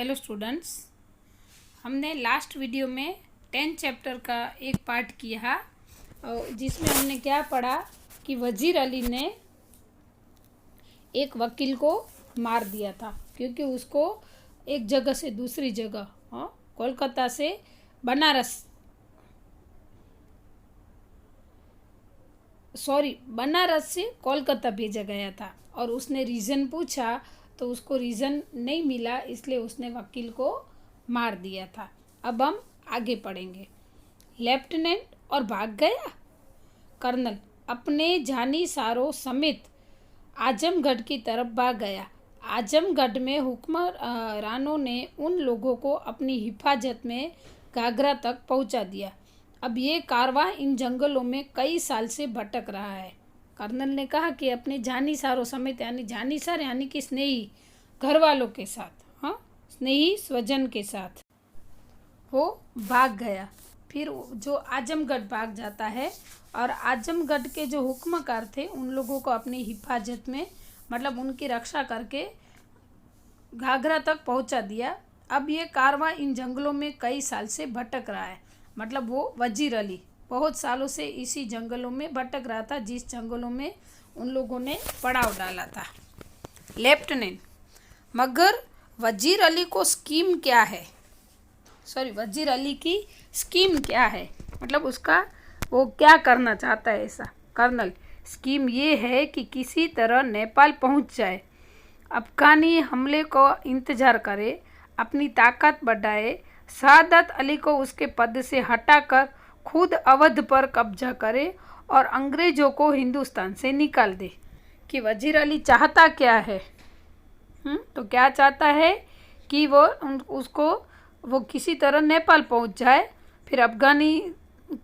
Hello students, हमने last video में 10 chapter का एक पार्ट किया जिसमें हमने क्या पढ़ा कि वजीर अली ने एक वकील को मार दिया था क्योंकि उसको एक जगह से दूसरी जगह कोलकाता से बनारस से कोलकाता भेजा गया था और उसने रीज़न पूछा तो उसको रीज़न नहीं मिला, इसलिए उसने वकील को मार दिया था। अब हम आगे पढ़ेंगे। लेफ्टिनेंट और भाग गया। कर्नल अपने जानिसारों समेत आजमगढ़ की तरफ भाग गया। आजमगढ़ में हुक्मरानों ने उन लोगों को अपनी हिफाजत में घाघरा तक पहुंचा दिया। अब ये कारवां इन जंगलों में कई साल से भटक रहा है। कर्नल ने कहा कि अपने जानिसारों समेत यानी जानिसार यानी कि स्नेही घर वालों के साथ, स्नेही स्वजन के साथ वो भाग गया। फिर जो आजमगढ़ भाग जाता है और आजमगढ़ के जो हुक्मकार थे उन लोगों को अपनी हिफाजत में मतलब उनकी रक्षा करके घाघरा तक पहुंचा दिया। अब ये कारवां इन जंगलों में कई साल से भटक रहा है, मतलब वो वजीर अली बहुत सालों से इसी जंगलों में भटक रहा था जिस जंगलों में उन लोगों ने पड़ाव डाला था। लेफ्टिनेंट मगर वजीर अली को स्कीम क्या है, वजीर अली की स्कीम क्या है, मतलब उसका वो क्या करना चाहता है ऐसा। कर्नल स्कीम ये है कि किसी तरह नेपाल पहुंच जाए, अफगानी हमले को इंतज़ार करे, अपनी ताकत बढ़ाए, सादत अली को उसके पद से हटाकर खुद अवध पर कब्जा करे और अंग्रेज़ों को हिंदुस्तान से निकाल दे। कि वजीर अली चाहता क्या है? तो क्या चाहता है कि वो किसी तरह नेपाल पहुंच जाए, फिर अफगानी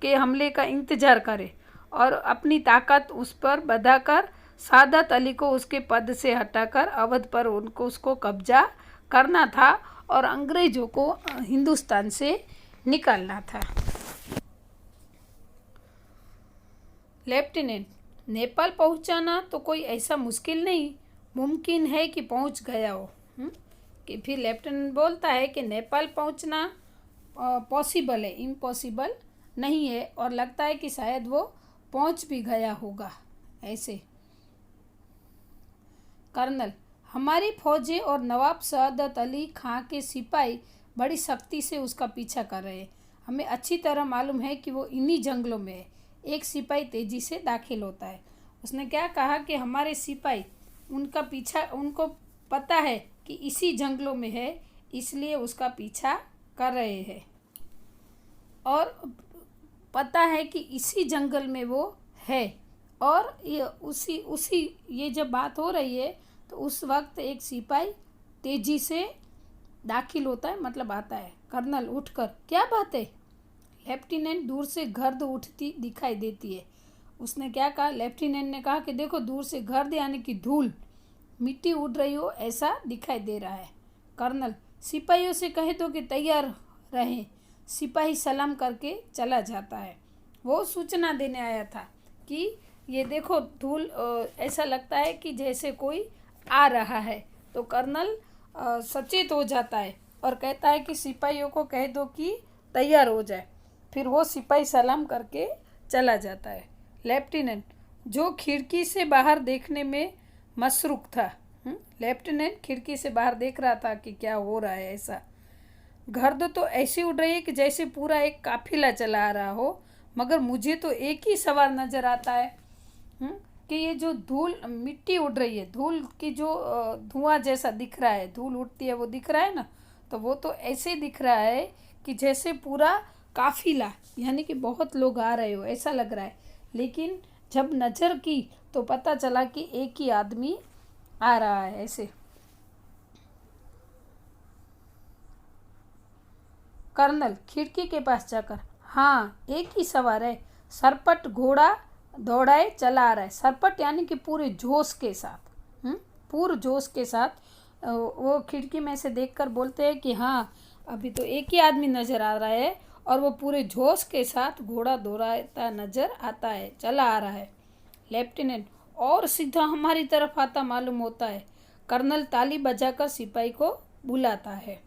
के हमले का इंतज़ार करे और अपनी ताकत उस पर बढ़ाकर सादत अली को उसके पद से हटाकर अवध पर उसको कब्जा करना था और अंग्रेज़ों को हिंदुस्तान से निकालना था। लेफ्टिनेंट नेपाल पहुंचाना तो कोई ऐसा मुश्किल नहीं, मुमकिन है कि पहुंच गया हो। कि फिर लेफ्टिनेंट बोलता है कि नेपाल पहुंचना पॉसिबल है, इम्पॉसिबल नहीं है, और लगता है कि शायद वो पहुंच भी गया होगा ऐसे। कर्नल हमारी फौजें और नवाब सादत अली खां के सिपाही बड़ी सख्ती से उसका पीछा कर रहे हैं। हमें अच्छी तरह मालूम है कि वो इन्हीं जंगलों में है। एक सिपाही तेजी से दाखिल होता है। उसने क्या कहा कि हमारे सिपाही उनका पीछा, उनको पता है कि इसी जंगलों में है, इसलिए उसका पीछा कर रहे हैं और पता है कि इसी जंगल में वो है। और ये जब बात हो रही है तो उस वक्त एक सिपाही तेजी से दाखिल होता है, मतलब आता है। कर्नल उठकर क्या बात है? लेफ्टिनेंट दूर से गर्द उठती दिखाई देती है। उसने क्या कहा? लेफ्टिनेंट ने कहा कि देखो दूर से गर्द यानी कि धूल, मिट्टी उड़ रही हो ऐसा दिखाई दे रहा है। कर्नल सिपाहियों से कहे तो कि तैयार रहें। सिपाही सलाम करके चला जाता है। वो सूचना देने आया था कि ये देखो धूल, ऐसा लगता है कि जैसे कोई आ रहा है। तो कर्नल सचेत हो जाता है और कहता है कि सिपाहियों को कह दो कि तैयार हो जाए। फिर वो सिपाही सलाम करके चला जाता है। लेफ्टिनेंट जो खिड़की से बाहर देखने में मसरूफ़ था, लेफ्टिनेंट खिड़की से बाहर देख रहा था कि क्या हो रहा है ऐसा। गर्द तो ऐसी उड़ रही है कि जैसे पूरा एक काफिला चला आ रहा हो, मगर मुझे तो एक ही सवाल नज़र आता है कि ये जो धूल मिट्टी उड़ रही है, धूल की जो धुआं जैसा दिख रहा है, धूल उड़ती है वो दिख रहा है ना, तो वो तो ऐसे दिख रहा है कि जैसे पूरा काफिला यानी कि बहुत लोग आ रहे हो ऐसा लग रहा है। लेकिन जब नज़र की तो पता चला कि एक ही आदमी आ रहा है ऐसे। कर्नल खिड़की के पास जाकर, हाँ एक ही सवार है, सरपट घोड़ा दौड़ाए चला आ रहा है। सरपट यानी कि पूरे जोश के साथ, पूरे जोश के साथ वो खिड़की में से देखकर बोलते हैं कि हाँ अभी तो एक ही आदमी नज़र आ रहा है और वो पूरे जोश के साथ घोड़ा दौड़ाता नज़र आता है, चला आ रहा है। लेफ्टिनेंट और सीधा हमारी तरफ आता मालूम होता है। कर्नल ताली बजाकर सिपाही को बुलाता है।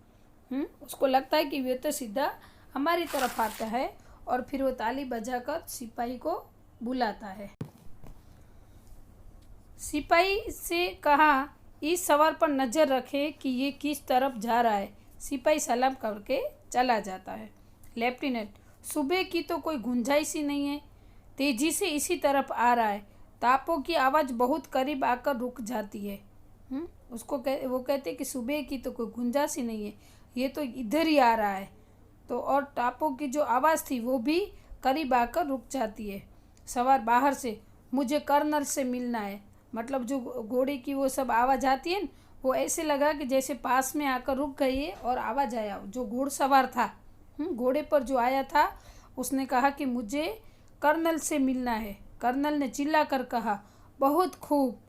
उसको लगता है कि वे तो सीधा हमारी तरफ आता है और फिर वो ताली बजाकर सिपाही को बुलाता है। सिपाही से कहा, इस सवार पर नज़र रखे कि ये किस तरफ जा रहा है। सिपाही सलाम करके चला जाता है। लेफ्टिनेंट, सुबह की तो कोई गुंजाइश ही नहीं है, तेजी से इसी तरफ आ रहा है। तापों की आवाज़ बहुत करीब आकर रुक जाती है। वो कहते कि सुबह की तो कोई गुंजाइश ही नहीं है, ये तो इधर ही आ रहा है। तो और टापों की जो आवाज़ थी वो भी करीब आकर रुक जाती है। सवार बाहर से, मुझे कर्नल से मिलना है। मतलब जो घोड़े की वो सब आवाज़ आती है न, वो ऐसे लगा कि जैसे पास में आकर रुक गई है और आवाज़ आया। जो घोड़सवार था, घोड़े पर जो आया था, उसने कहा कि मुझे कर्नल से मिलना है। कर्नल ने चिल्ला कर कहा, बहुत खूब।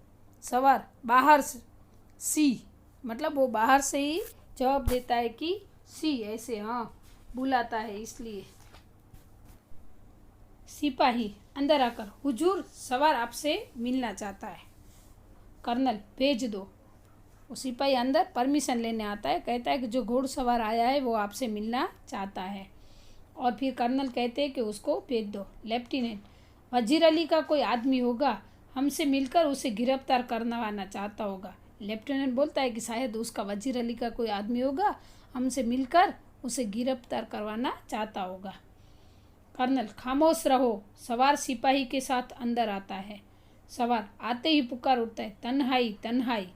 सवार बाहर सी, मतलब वो बाहर से ही जवाब देता है कि सी, ऐसे हाँ बुलाता है इसलिए। सिपाही अंदर आकर, हुजूर सवार आपसे मिलना चाहता है। कर्नल, भेज दो। वो सिपाही अंदर परमिशन लेने आता है, कहता है कि जो घोड़सवार आया है वो आपसे मिलना चाहता है। और फिर कर्नल कहते हैं कि उसको भेज दो। लेफ्टिनेंट, वजीर अली का कोई आदमी होगा, हमसे मिलकर उसे गिरफ्तार करवाना चाहता होगा। लेफ्टिनेंट बोलता है कि शायद उसका वजीर अली का कोई आदमी होगा, हमसे मिलकर उसे गिरफ्तार करवाना चाहता होगा। कर्नल, खामोश रहो। सवार सिपाही के साथ अंदर आता है। सवार आते ही पुकार उठता है, तन्हाई तन्हाई,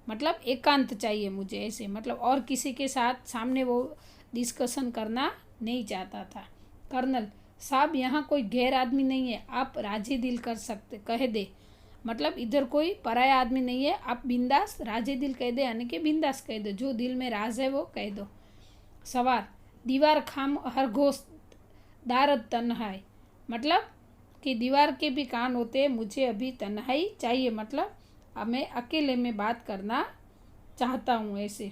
मतलब एकांत चाहिए मुझे, ऐसे मतलब और किसी के साथ सामने वो डिस्कशन करना नहीं चाहता था। कर्नल साहब, यहाँ कोई गैर आदमी नहीं है, आप राजी दिल कर सकते कह दे, मतलब इधर कोई पराया आदमी नहीं है, आप बिंदास राजी दिल कह दे, यानी कि बिंदास कह दो, जो दिल में राज है वो कह दो। सवार, दीवार खाम हरघोष दारद तन्हाई, मतलब कि दीवार के भी कान होते हैं, मुझे अभी तन्हाई चाहिए, मतलब अब मैं अकेले में बात करना चाहता हूँ, ऐसे।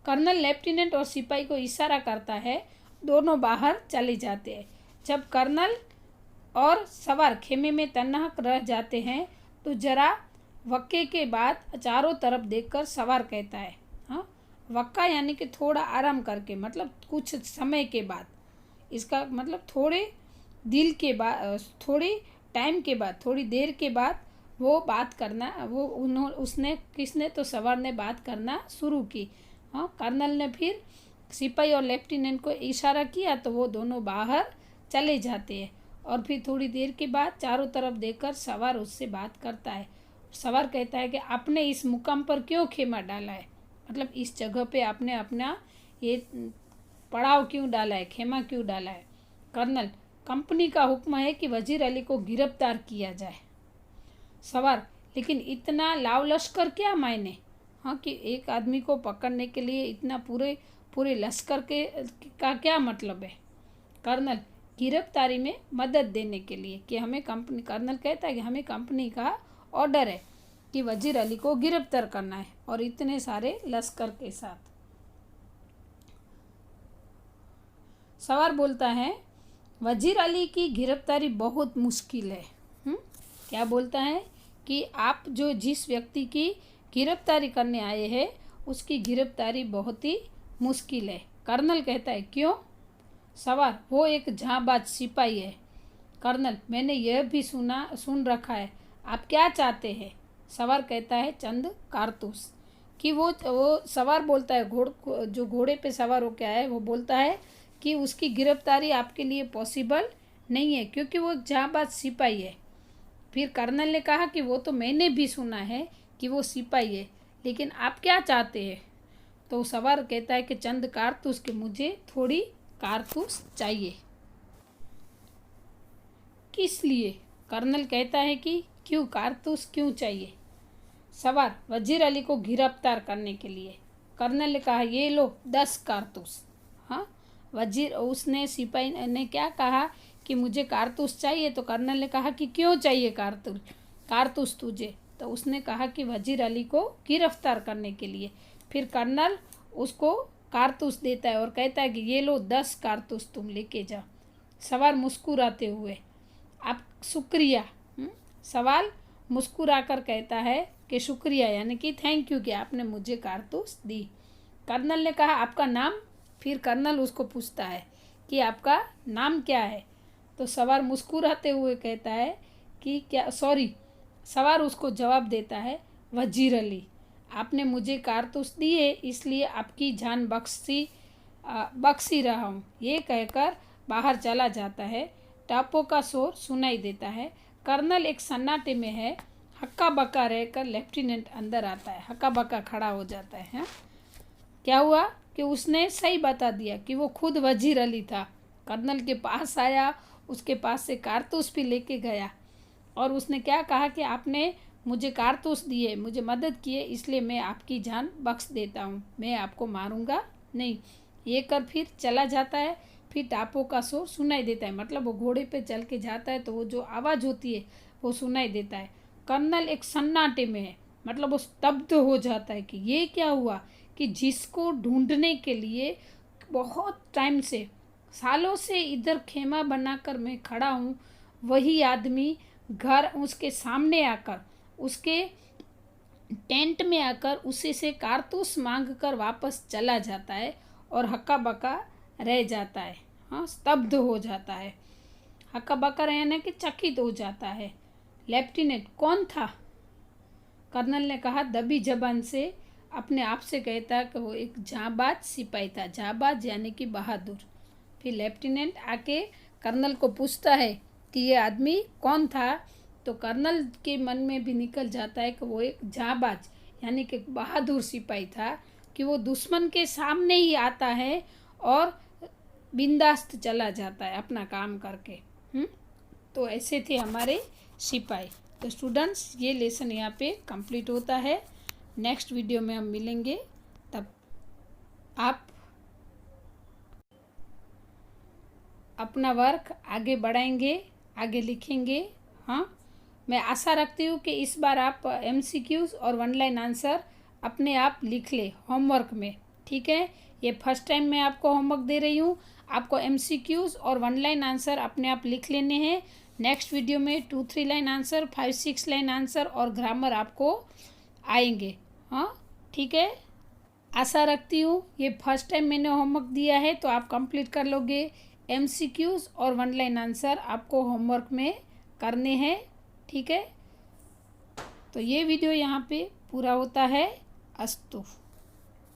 कर्नल लेफ्टिनेंट और सिपाही को इशारा करता है, दोनों बाहर चले जाते हैं। जब कर्नल और सवार खेमे में तन्हा रह जाते हैं तो जरा वक्के के बाद चारों तरफ देखकर सवार कहता है, हाँ वक्का यानी कि थोड़ा आराम करके, मतलब कुछ समय के बाद, इसका मतलब थोड़े दिल के बाद, थोड़ी टाइम के बाद, थोड़ी देर के बाद वो बात करना, उसने किसने, तो सवार ने बात करना शुरू की। हाँ, कर्नल ने फिर सिपाही और लेफ्टिनेंट को इशारा किया तो वो दोनों बाहर चले जाते हैं। और फिर थोड़ी देर के बाद चारों तरफ देखकर सवार उससे बात करता है। सवार कहता है कि आपने इस मुकाम पर क्यों खेमा डाला है, मतलब इस जगह पे आपने अपना ये पड़ाव क्यों डाला है, खेमा क्यों डाला है। कर्नल, कंपनी का हुक्म है कि वजीर अली को गिरफ्तार किया जाए। सवार, लेकिन इतना लाव लश्कर क्या मायने, हाँ कि एक आदमी को पकड़ने के लिए इतना पूरे लश्कर का क्या मतलब है। कर्नल, गिरफ्तारी में मदद देने के लिए कि हमें कंपनी, कर्नल कहता है कि हमें कंपनी का ऑर्डर है कि वजीर अली को गिरफ्तार करना है और इतने सारे लश्कर के साथ। सवार बोलता है, वजीर अली की गिरफ्तारी बहुत मुश्किल है। क्या बोलता है कि आप जो जिस व्यक्ति की गिरफ्तारी करने आए हैं उसकी गिरफ्तारी बहुत ही मुश्किल है। कर्नल कहता है, क्यों। सवार, वो एक जांबाज सिपाही है। कर्नल, मैंने यह भी सुन रखा है, आप क्या चाहते हैं। सवार कहता है, चंद कारतूस। कि वो सवार बोलता है, जो घोड़े पे सवार हो क्या है, वो बोलता है कि उसकी गिरफ्तारी आपके लिए पॉसिबल नहीं है क्योंकि वो एक जांबाज सिपाही है। फिर कर्नल ने कहा कि वो तो मैंने भी सुना है कि वो सिपाही है, लेकिन आप क्या चाहते हैं। तो सवार कहता है कि चंद कारतूस, के मुझे थोड़ी कारतूस चाहिए। किस लिए। कर्नल कहता है कि क्यों कारतूस क्यों चाहिए। सवार, वजीर अली को गिरफ्तार करने के लिए। कर्नल ने कहा, ये लो 10 कारतूस। हाँ, उसने सिपाही ने क्या कहा कि मुझे कारतूस चाहिए, तो कर्नल ने कहा कि क्यों चाहिए कारतूस तुझे। तो उसने कहा कि वजीर अली को गिरफ्तार करने के लिए। फिर कर्नल उसको कारतूस देता है और कहता है कि ये लो 10 कारतूस तुम लेके जाओ। सवार मुस्कुराते हुए, आप शुक्रिया। सवाल, मुस्कुराकर कहता है कि शुक्रिया, यानी कि थैंक यू कि आपने मुझे कारतूस दी। कर्नल ने कहा आपका नाम? फिर कर्नल उसको पूछता है कि आपका नाम क्या है? तो सवार मुस्कुराते हुए कहता है कि क्या, सॉरी, सवार उसको जवाब देता है वजीर अली, आपने मुझे कारतूस दिए इसलिए आपकी जान बख्शी रहा हूँ। ये कहकर बाहर चला जाता है। टापों का शोर सुनाई देता है। कर्नल एक सन्नाटे में है। हक्का बक्का रहकर लेफ्टिनेंट अंदर आता है। हक्का बक्का खड़ा हो जाता है। क्या हुआ कि उसने सही बता दिया कि वो खुद वजीर अली था। कर्नल के पास आया, उसके पास से कारतूस भी लेके गया और उसने क्या कहा कि आपने मुझे कारतूस दिए, मुझे मदद किए, इसलिए मैं आपकी जान बख्श देता हूँ, मैं आपको मारूंगा नहीं। ये कर फिर चला जाता है। फिर टापों का शोर सुनाई देता है, मतलब वो घोड़े पे चल के जाता है तो वो जो आवाज़ होती है वो सुनाई देता है। कर्नल एक सन्नाटे में है, मतलब वो स्तब्ध हो जाता है कि ये क्या हुआ कि जिसको ढूंढने के लिए बहुत टाइम से, सालों से इधर खेमा बनाकर मैं खड़ा हूँ, वही आदमी घर उसके सामने आकर, उसके टेंट में आकर उसी से कारतूस मांग कर वापस चला जाता है और हक्का बक्का रह जाता है। हाँ, स्तब्ध हो जाता है। हक्का बक्का रहने के चकित हो जाता है। लेफ्टिनेंट कौन था? कर्नल ने कहा दबी जबान से, अपने आप से कहता कि वो एक जांबाज सिपाही था। जांबाज यानी कि बहादुर। फिर लेफ्टिनेंट आके कर्नल को पूछता है कि ये आदमी कौन था? तो कर्नल के मन में भी निकल जाता है कि वो एक जांबाज यानी कि बहादुर सिपाही था, कि वो दुश्मन के सामने ही आता है और बिंदास्त चला जाता है अपना काम करके। तो ऐसे थे हमारे सिपाही। तो स्टूडेंट्स, ये लेसन यहाँ पे कंप्लीट होता है। नेक्स्ट वीडियो में हम मिलेंगे, तब आप अपना वर्क आगे बढ़ाएंगे, आगे लिखेंगे। हाँ, मैं आशा रखती हूँ कि इस बार आप MCQs और 1 लाइन आंसर अपने आप लिख ले होमवर्क में। ठीक है, ये फर्स्ट टाइम मैं आपको होमवर्क दे रही हूँ। आपको MCQs और 1 लाइन आंसर अपने आप लिख लेने हैं। नेक्स्ट वीडियो में 2-3 लाइन आंसर, 5-6 लाइन आंसर और ग्रामर आपको आएंगे। हाँ, ठीक है, आशा रखती हूँ ये फर्स्ट टाइम मैंने होमवर्क दिया है तो आप कंप्लीट कर लोगे। MCQs और 1 लाइन आंसर आपको होमवर्क में करने हैं। ठीक है, तो ये वीडियो यहाँ पे पूरा होता है। अस्तु।